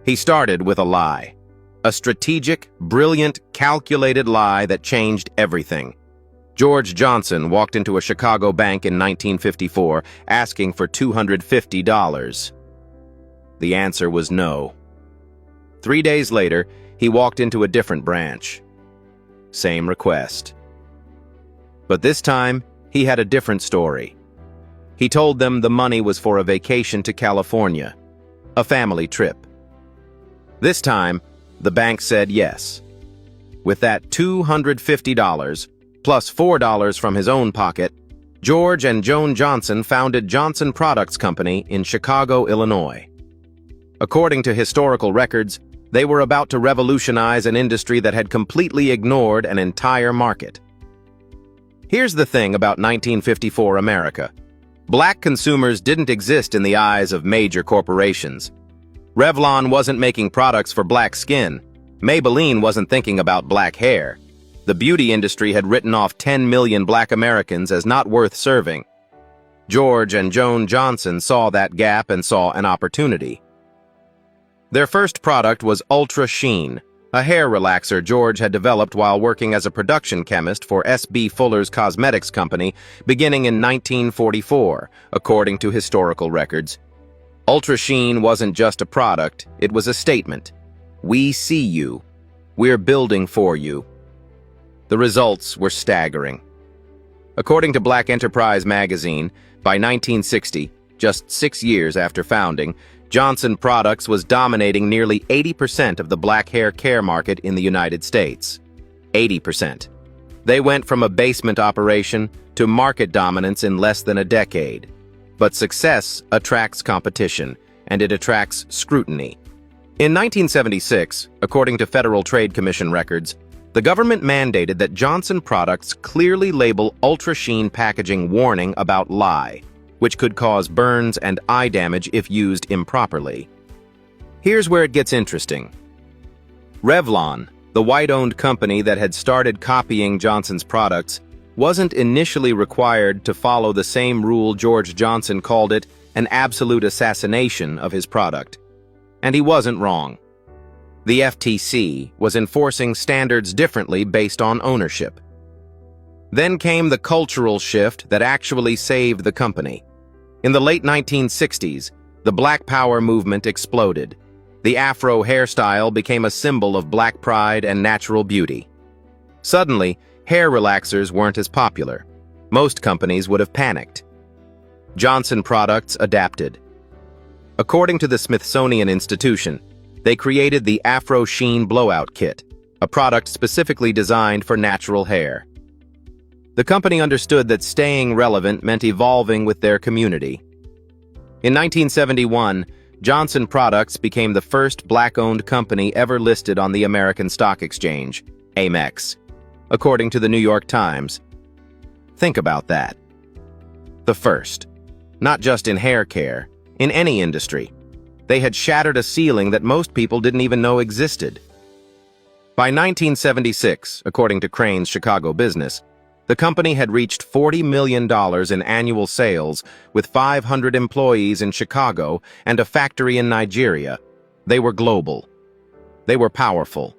He started with a lie. A strategic, brilliant, calculated lie that changed everything. George Johnson walked into a Chicago bank in 1954 asking for $250. The answer was no. 3 days later, he walked into a different branch. Same request. But this time, he had a different story. He told them the money was for a vacation to California, a family trip. This time, the bank said yes. With that $250, plus $4 from his own pocket, George and Joan Johnson founded Johnson Products Company in Chicago, Illinois. According to historical records, they were about to revolutionize an industry that had completely ignored an entire market. Here's the thing about 1954 America. Black consumers didn't exist in the eyes of major corporations. Revlon wasn't making products for black skin. Maybelline wasn't thinking about black hair. The beauty industry had written off 10 million black Americans as not worth serving. George and Joan Johnson saw that gap and saw an opportunity. Their first product was Ultra Sheen, a hair relaxer George had developed while working as a production chemist for S.B. Fuller's cosmetics company beginning in 1944, according to historical records. Ultra Sheen wasn't just a product, it was a statement. We see you. We're building for you. The results were staggering. According to Black Enterprise magazine, by 1960, just 6 years after founding, Johnson Products was dominating nearly 80% of the black hair care market in the United States. 80%. They went from a basement operation to market dominance in less than a decade. But success attracts competition, and it attracts scrutiny. In 1976, according to Federal Trade Commission records, the government mandated that Johnson Products clearly label Ultra Sheen packaging warning about lye, which could cause burns and eye damage if used improperly. Here's where it gets interesting. Revlon, the white-owned company that had started copying Johnson's products, wasn't initially required to follow the same rule George Johnson called it an absolute assassination of his product. And he wasn't wrong. The FTC was enforcing standards differently based on ownership. Then came the cultural shift that actually saved the company. In the late 1960s, the Black Power movement exploded. The Afro hairstyle became a symbol of black pride and natural beauty. Suddenly, hair relaxers weren't as popular. Most companies would have panicked. Johnson Products adapted. According to the Smithsonian Institution, they created the Afro Sheen Blowout Kit, a product specifically designed for natural hair. The company understood that staying relevant meant evolving with their community. In 1971, Johnson Products became the first black-owned company ever listed on the American Stock Exchange, AMEX, according to the New York Times. Think about that. The first. Not just in hair care, in any industry. They had shattered a ceiling that most people didn't even know existed. By 1976, according to Crane's Chicago Business, the company had reached $40 million in annual sales with 500 employees in Chicago and a factory in Nigeria. They were global. They were powerful.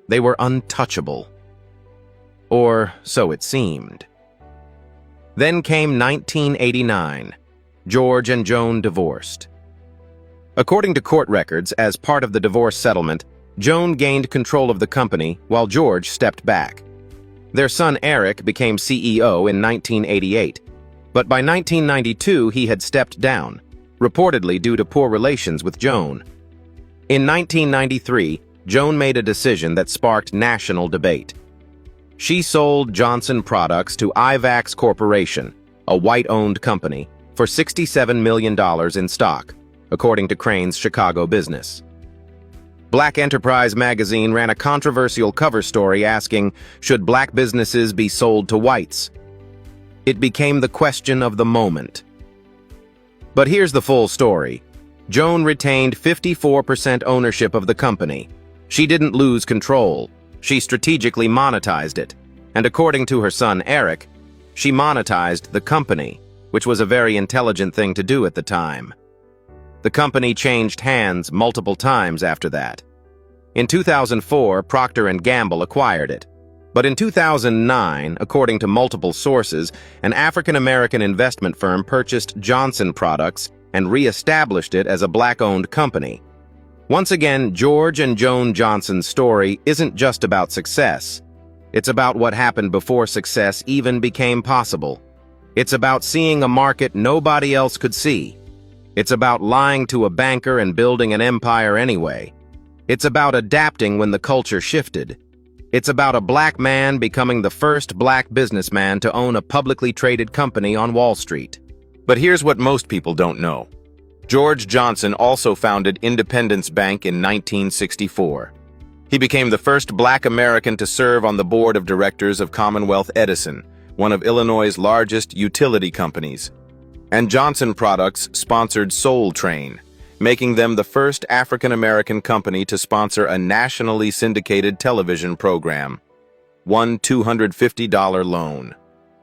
They were untouchable. Or so it seemed. Then came 1989. George and Joan divorced. According to court records, as part of the divorce settlement, Joan gained control of the company while George stepped back. Their son Eric became CEO in 1988, but by 1992 he had stepped down, reportedly due to poor relations with Joan. In 1993, Joan made a decision that sparked national debate. She sold Johnson Products to IVAX Corporation, a white-owned company, for $67 million in stock, according to Crane's Chicago Business. Black Enterprise magazine ran a controversial cover story asking, should black businesses be sold to whites? It became the question of the moment. But here's the full story. Joan retained 54% ownership of the company. She didn't lose control. She strategically monetized it. And according to her son Eric, she monetized the company, which was a very intelligent thing to do at the time. The company changed hands multiple times after that. In 2004, Procter & Gamble acquired it. But in 2009, according to multiple sources, an African-American investment firm purchased Johnson Products and re-established it as a black-owned company. Once again, George and Joan Johnson's story isn't just about success. It's about what happened before success even became possible. It's about seeing a market nobody else could see. It's about lying to a banker and building an empire anyway. It's about adapting when the culture shifted. It's about a black man becoming the first black businessman to own a publicly traded company on Wall Street. But here's what most people don't know. George Johnson also founded Independence Bank in 1964. He became the first black American to serve on the board of directors of Commonwealth Edison, one of Illinois' largest utility companies. And Johnson Products sponsored Soul Train, making them the first African-American company to sponsor a nationally syndicated television program. One $250 loan.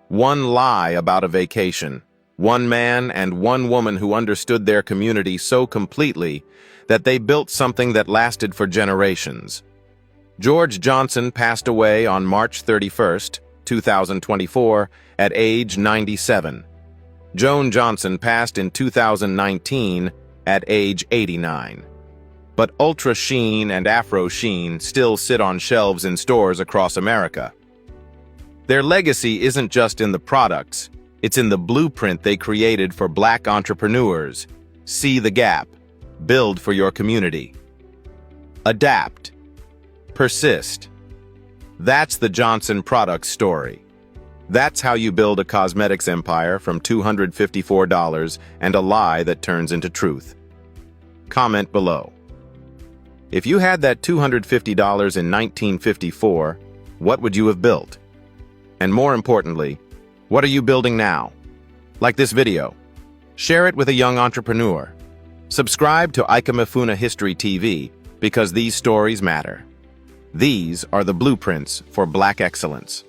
One lie about a vacation. One man and one woman who understood their community so completely that they built something that lasted for generations. George Johnson passed away on March 31st, 2024, at age 97. Joan Johnson passed in 2019 at age 89. But Ultra Sheen and Afro Sheen still sit on shelves in stores across America. Their legacy isn't just in the products, it's in the blueprint they created for black entrepreneurs. See the gap. Build for your community. Adapt. Persist. That's the Johnson Products story. That's how you build a cosmetics empire from $254 and a lie that turns into truth. Comment below. If you had that $250 in 1954, what would you have built? And more importantly, what are you building now? Like this video. Share it with a young entrepreneur. Subscribe to Ikamifuna History TV because these stories matter. These are the blueprints for Black excellence.